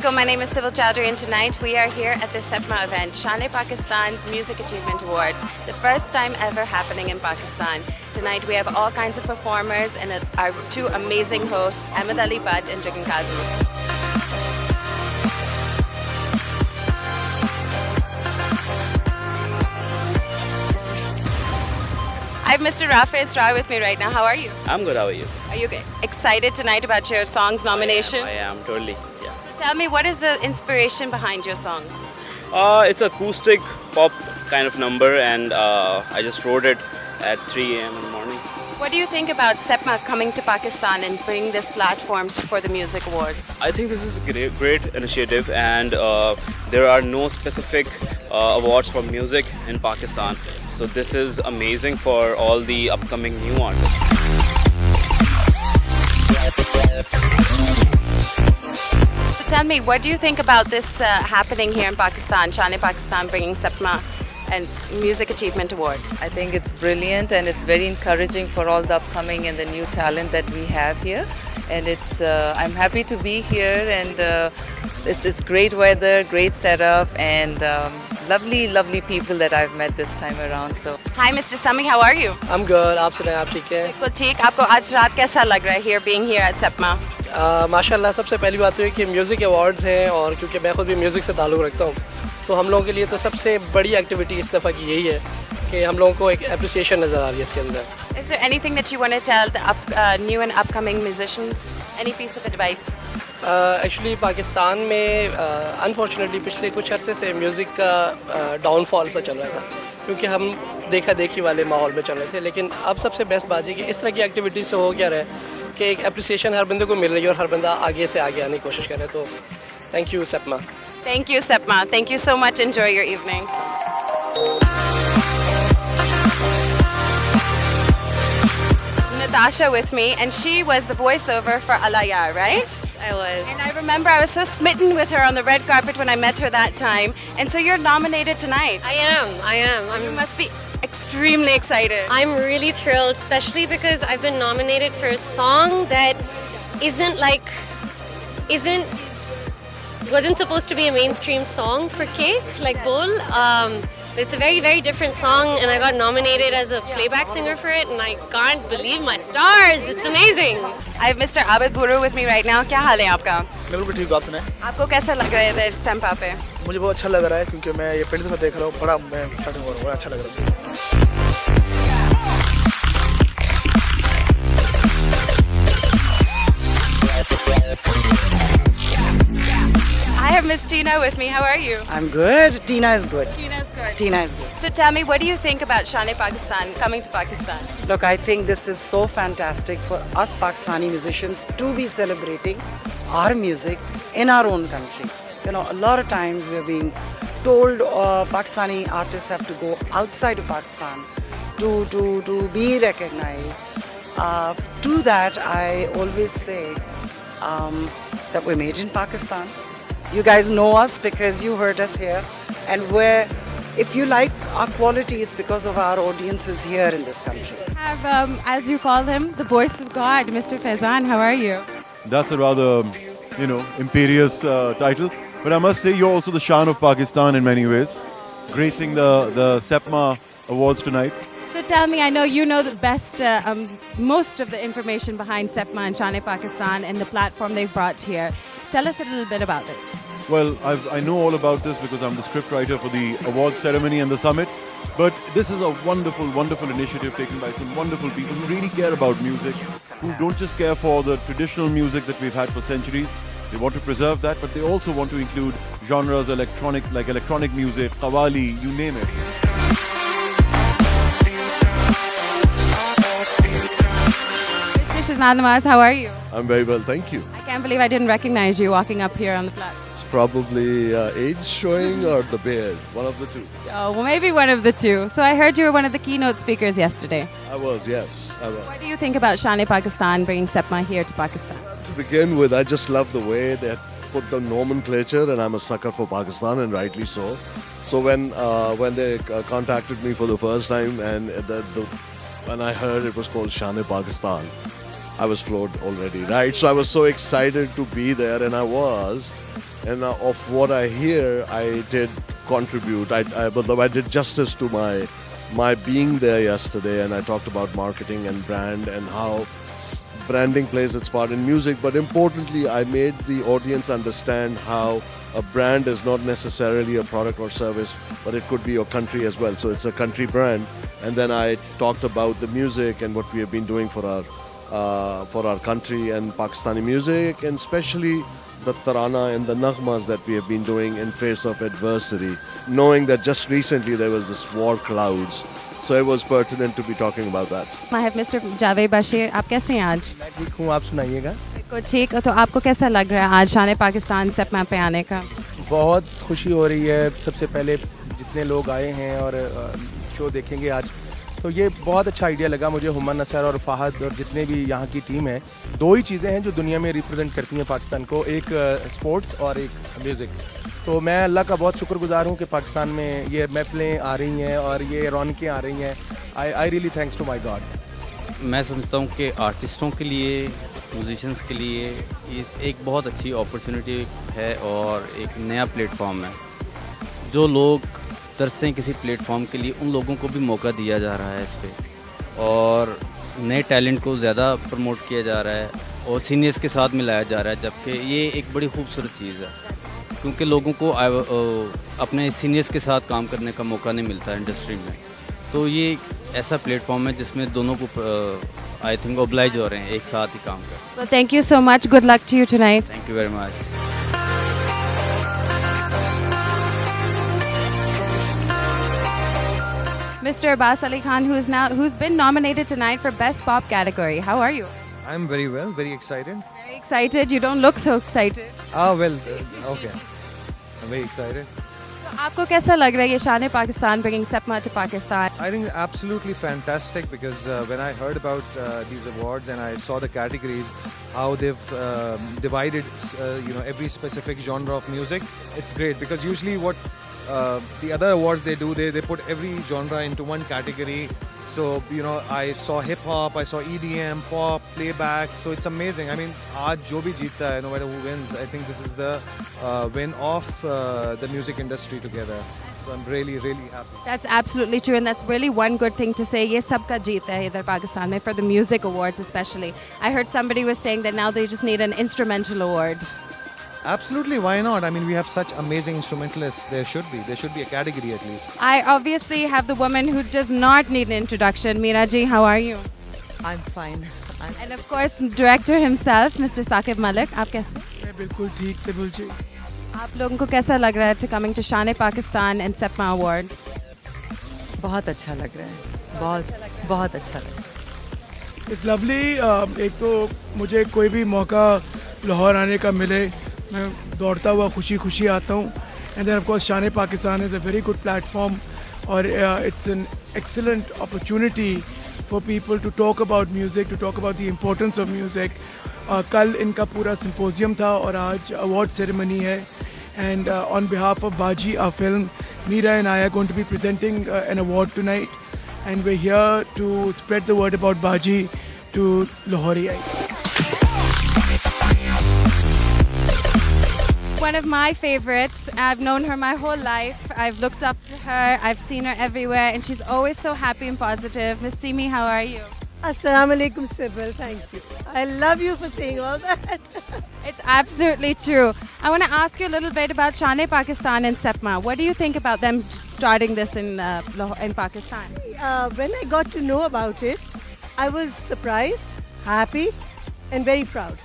Assalamualaikum. My name is Sybil Chowdhury and tonight we are here at the SEPMA event, Shan-e-Pakistan's Music Achievement Awards, the first time ever happening in Pakistan. Tonight we have all kinds of performers and our two amazing hosts, Ahmed Ali Butt and Jugan Kazmi. I have Mr. Rafi Israr with me right now. How are you? I'm good, how are you? Are you excited tonight about your song's nomination? I am totally, yeah. So tell me, what is the inspiration behind your song? It's acoustic pop kind of number and I just wrote it at 3 a.m. in the morning. What do you think about SEPMA coming to Pakistan and bringing this platform for the music awards? I think this is a great initiative and there are no specific awards for music in Pakistan. So this is amazing for all the upcoming new artists. So tell me, what do you think about this happening here in Pakistan, Shan-e-Pakistan bringing SEPMA and Music Achievement Award? I think it's brilliant and it's very encouraging for all the upcoming and the new talent that we have here. And I'm happy to be here and it's great weather, great setup and lovely people that I've met this time around. So Hi Mr. Sami, how are you? I'm good. आप सुनाएं, आप ठीक हैं? बिल्कुल ठीक. आपको आज रात कैसा लग रहा है here being here at SEPMA? माशाल्लाह सबसे पहली बात तो है कि म्यूज़िक अवार्ड्स हैं और क्योंकि मैं खुद भी म्यूज़िक से ताल्लुक़ रखता हूँ तो हम लोगों के लिए तो सबसे बड़ी एक्टिविटी इस दफ़ा की यही है कि हम लोगों को एक एप्रिसिएशन नज़र आ रही है इसके अंदर. Is there anything that you want to tell the new and upcoming musicians? Any piece of advice? Actually Pakistan में अनफॉर्चुनेटली पिछले कुछ अरसे से म्यूज़िक का डाउनफॉल सा चल रहा था क्योंकि हम देखा देखी वाले माहौल में चल रहे थे. लेकिन अब सबसे बेस्ट बात है कि इस तरह की एक्टिविटीज़ से हो क्या रहा है कि एक एप्रिसिएशन हर बंदे को मिल रही है और हर बंदा आगे से आगे आने की कोशिश कर रहा है. तो thank you SEPMA. Thank you, SEPMA. Thank you so much. Enjoy your evening. Natasha with me, and she was the voiceover for Alaya, right? I was. And I remember I was so smitten with her on the red carpet when I met her that time. And so you're nominated tonight. I am. You must be extremely excited. I'm really thrilled, especially because I've been nominated for a song that wasn't supposed to be a mainstream song for Cake, like Bol. It's a very different song and I got nominated as a playback singer for it and I can't believe my stars. It's amazing. I have Mr. Abid Guru with me right now. क्या हाल है आपका? बिल्कुल ठीक. आप सुनाएं. आपको कैसा लग रहा है इधर SEPMA पे? मुझे बहुत अच्छा लग रहा है क्योंकि मैं ये पहली दफ़ा देख रहा हूँ. मैं एक्साइटेड हो रहा हूँ. बड़ा अच्छा लग रहा है. I have Miss Tina with me. How are you? I'm good. Tina is good. Tina's good. Tina is good. So tell me, what do you think about Shan-e-Pakistan coming to Pakistan? Look, I think this is so fantastic for us Pakistani musicians to be celebrating our music in our own country. You know, a lot of times we're being told Pakistani artists have to go outside of Pakistan to be recognized. To that, I always say that we're made in Pakistan. You guys know us because you heard us here. And if you like our quality, it's because of our audiences here in this country. I have, as you call him, the voice of God, Mr. Faizan. How are you? That's a rather, imperious title. But I must say you're also the Shan of Pakistan in many ways, gracing the SEPMA Awards tonight. So tell me, I know you know the best, most of the information behind SEPMA and Shan-e-Pakistan and the platform they've brought here. Tell us a little bit about it. Well, I know all about this because I'm the scriptwriter for the awards ceremony and the summit. But this is a wonderful initiative taken by some wonderful people who really care about music, who don't just care for the traditional music that we've had for centuries. They want to preserve that, but they also want to include genres like electronic music, qawwali, you name it. Mr. Shaznan Nawaz, how are you? I'm very well, thank you. I can't believe I didn't recognize you walking up here on the platform. It's probably age showing or the beard, one of the two. Oh, well, maybe one of the two. So I heard you were one of the keynote speakers yesterday. I was, yes, I was. What do you think about Shan-e-Pakistan bringing SEPMA here to Pakistan? To begin with, I just love the way they put the nomenclature, and I'm a sucker for Pakistan, and rightly so. So when they contacted me for the first time, and when I heard it was called Shan-e-Pakistan, I was floored already, right? So I was so excited to be there, and I was. and of what I hear, I did contribute. I did justice to my being there yesterday, and I talked about marketing and brand and how branding plays its part in music. But importantly, I made the audience understand how a brand is not necessarily a product or service, but it could be your country as well. So it's a country brand. And then I talked about the music and what we have been doing for our country and Pakistani music, and especially the tarana and the naghmas that we have been doing in face of adversity, knowing that just recently there was this war clouds. So it was pertinent to be talking about that. I have Mr. Javed Bashir. आप कैसे हैं आज? मैं ठीक हूँ, आप सुनाइएगा। कुछ ठीक। तो आपको कैसा लग रहा है आज शान पाकिस्तान सेपमा पे आने का? बहुत खुशी हो रही है। सबसे पहले जितने लोग आए हैं और शो देखेंगे आज, तो ये बहुत अच्छा आइडिया लगा मुझे। हुम्मन नसर और फ़ाहद और जितने भी यहाँ की टीम है, दो ही चीज़ें हैं जो दुनिया में रिप्रेजेंट करती हैं पाकिस्तान को, एक स्पोर्ट्स और एक म्यूज़िक। तो मैं अल्लाह का बहुत शुक्रगुजार हूँ कि पाकिस्तान में ये महफिलें आ रही हैं और ये रौनकें आ रही हैं। I really thanks to my God. मैं समझता हूँ कि आर्टिस्टों के लिए, म्यूजिशियंस के लिए ये एक बहुत अच्छी अपॉर्चुनिटी है और एक नया प्लेटफॉर्म है। जो लोग तरसते हैं किसी प्लेटफॉर्म के लिए, उन लोगों को भी मौका दिया जा रहा है इस पर, और नए टैलेंट को ज़्यादा प्रमोट किया जा रहा है और सीनियर्स के साथ मिलाया जा रहा है, जबकि ये एक बड़ी खूबसूरत चीज़ है क्योंकि लोगों को अपने सीनियर्स के साथ काम करने का मौका नहीं मिलता इंडस्ट्री में। तो ये एक ऐसा प्लेटफॉर्म है जिसमें दोनों को आई थिंक ओब्लाइज हो रहे हैं एक साथ ही काम कर। So thank you so much. Good luck to you tonight. Thank you very much. Mr. Abbas Ali Khan, who's been nominated tonight for Best Pop category. How are you? I'm very well, very excited. Very excited. You don't look so excited. Okay. I'm very excited. So, आपको कैसा लग रहा है ये शान Pakistan bringing SEPMA to Pakistan? I think absolutely fantastic because when I heard about these awards and I saw the categories, how they've divided every specific genre of music, it's great because usually what the other awards they do, they put every genre into one category. So, I saw hip-hop, I saw EDM, pop, playback, so it's amazing. I mean, aaj jo bhi jeeta hai, no matter who wins, I think this is the win of the music industry together. So I'm really, really happy. That's absolutely true, and that's really one good thing to say. Ye sabka jeet hai idhar Pakistan mein, for the music awards especially. I heard somebody was saying that now they just need an instrumental award. Absolutely, why not? I mean, we have such amazing instrumentalists. There should be a category at least. I obviously have the woman who does not need an introduction. Meera ji, how are you? I'm fine. And of course, director himself, Mr. Saqib Malik. आप कैसे? मैं बिल्कुल ठीक से जी। आप लोगों को कैसा लग रहा है to coming to शान पाकिस्तान and SEPMA award? बहुत अच्छा लग रहा है, बहुत अच्छा लग रहा है। It's lovely. एक तो मुझे कोई भी मौका लाहौर आने का मिले, मैं दौड़ता हुआ खुशी आता हूँ। And then of course शान Pakistan is a very good platform और it's an excellent opportunity for people to talk about music, to talk about the importance of music. कल इनका पूरा symposium था और आज award ceremony है. And on behalf of Baji, our film, Meera and I are going to be presenting an award tonight. And we're here to spread the word about Baji to Lahoriites. One of my favorites. I've known her my whole life. I've looked up to her. I've seen her everywhere, and she's always so happy and positive. Miss Simi, how are you? Assalamu alaikum, Sybil. Thank you. I love you for saying all that. It's absolutely true. I want to ask you a little bit about शान Pakistan and SEPMA. What do you think about them starting this in Pakistan? When I got to know about it, I was surprised, happy, and very proud.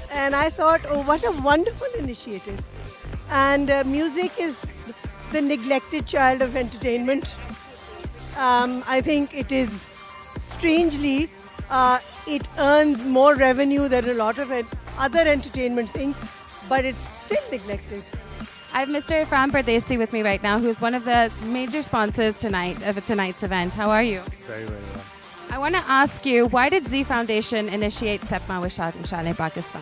And I thought, oh, what a wonderful initiative. And music is the neglected child of entertainment. I think it is, strangely, it earns more revenue than a lot of other entertainment things, but it's still neglected. I have Mr. Irfan Pardesi with me right now, who's one of the major sponsors of tonight's event. How are you? Very, very well. I want to ask you, why did Z Foundation initiate SEPMA with शान Pakistan?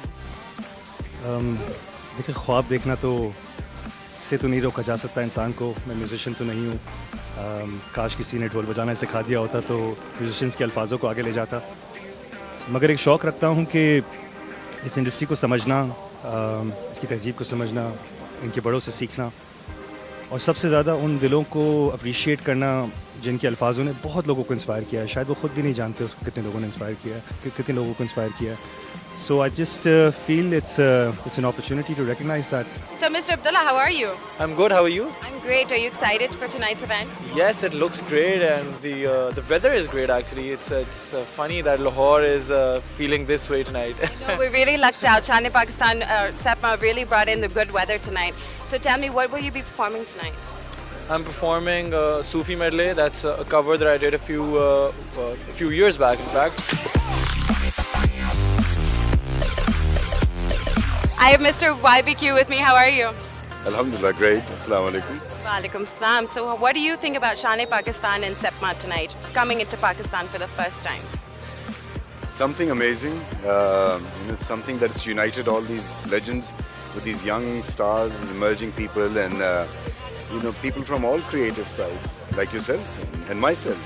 देखिए, ख्वाब देखना से तो नहीं रोका जा सकता इंसान को। मैं म्यूजिशियन तो नहीं हूँ। काश किसी ने ढोल बजाना सिखा दिया होता तो म्यूजिशियंस के अल्फाजों को आगे ले जाता। मगर एक शौक़ रखता हूँ कि इस इंडस्ट्री को समझना, इसकी तहज़ीब को समझना, इनके बड़ों से सीखना और सबसे ज़्यादा उन दिलों को अप्रिशिएट करना जिनके अल्फाजों ने बहुत लोगों को इंस्पायर किया है। शायद वो खुद भी नहीं जानते उसको कितने लोगों ने इंस्पायर किया है, कितने लोगों को इंस्पायर किया है। So I just feel it's an opportunity to recognize that. So, Mr. Abdullah, how are you? I'm good. How are you? I'm great. Are you excited for tonight's event? Yes, it looks great, and the weather is great. Actually, it's funny that Lahore is feeling this way tonight. No, we really lucked out. Shane Pakistan, Sepma really brought in the good weather tonight. So tell me, what will you be performing tonight? I'm performing Sufi medley. That's a cover that I did a few years back, in fact. I have Mr. YBQ with me. How are you? Alhamdulillah, great. Assalamu alaikum. Walaikum salam. So what do you think about Shane Pakistan and Sepma tonight, coming into Pakistan for the first time? Something amazing. It's something that's united all these legends with these young stars, emerging people, and people from all creative sides, like yourself and myself.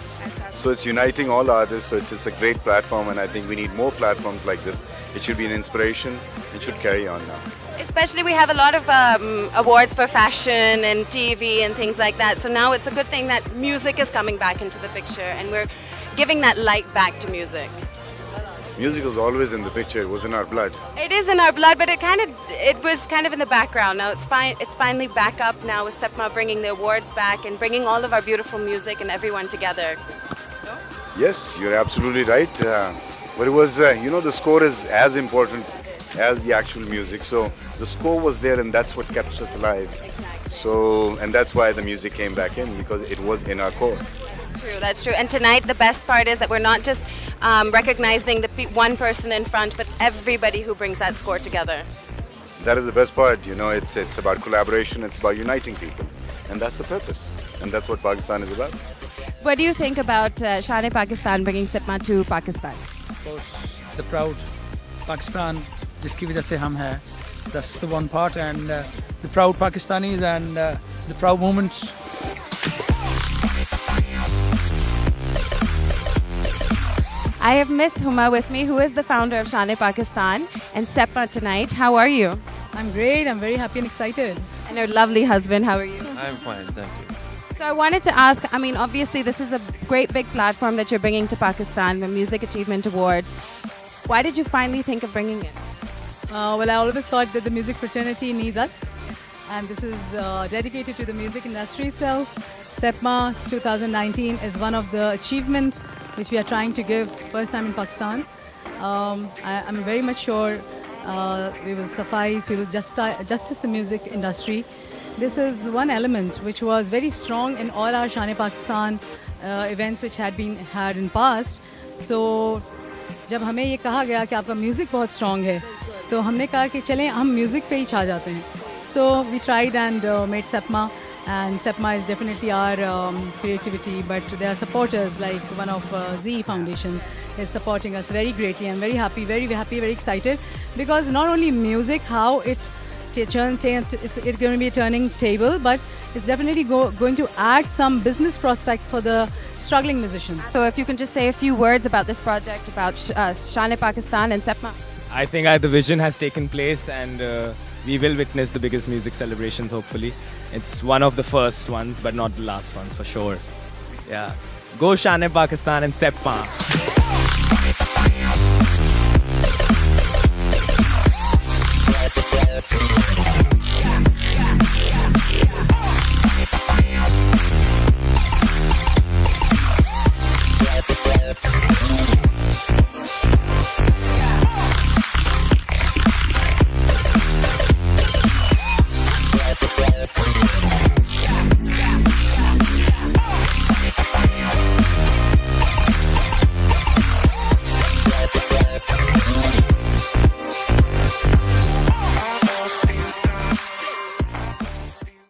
So it's uniting all artists. So it's a great platform, and I think we need more platforms like this. It should be an inspiration. It should carry on now. Especially we have a lot of awards for fashion and TV and things like that. So now it's a good thing that music is coming back into the picture, and we're giving that light back to music. Music was always in the picture. It was in our blood. It is in our blood, but it was kind of in the background. Now it's finally back up now with Sepma bringing the awards back and bringing all of our beautiful music and everyone together. Yes, you're absolutely right. But it was, the score is as important as the actual music. So the score was there, and that's what kept us alive. Exactly. So, and that's why the music came back in, because it was in our core. That's true. And tonight, the best part is that we're not just recognizing the one person in front, but everybody who brings that score together. That is the best part. It's about collaboration. It's about uniting people, and that's the purpose. And that's what Pakistan is about. What do you think about Shane Pakistan bringing Sepma to Pakistan? Of course, the proud Pakistan, जिसकी वजह से हम हैं. That's the one part, and the proud Pakistanis and the proud moments. I have Miss Huma with me, who is the founder of Shane Pakistan and Sepma tonight. How are you? I'm great. I'm very happy and excited. And your lovely husband, how are you? I'm fine, thank you. So I wanted to ask, obviously this is a great big platform that you're bringing to Pakistan, the Music Achievement Awards. Why did you finally think of bringing it? Well, I always thought that the music fraternity needs us. And this is dedicated to the music industry itself. Sepma 2019 is one of the achievements which we are trying to give first time in Pakistan. I'm very much sure we will suffice, we will justice the music industry. This is one element which was very strong in all our Shane Pakistan events which had been had in past. So जब हमें ये कहा गया कि आपका music बहुत strong है तो हमने कहा कि चलें हम म्यूज़िक पे ही छा जाते हैं. So we tried and made Sepma, and Sepma is definitely our creativity, but there are supporters like one of Z Foundation is supporting us very greatly. I'm very happy, very excited, because not only music, how it's going to be a turning table, but it's definitely going to add some business prospects for the struggling musicians. So if you can just say a few words about this project, about Shane Pakistan and Sepma. I think the vision has taken place, and we will witness the biggest music celebrations, hopefully. It's one of the first ones, but not the last ones for sure. Yeah. Go Shane Pakistan and Sepma.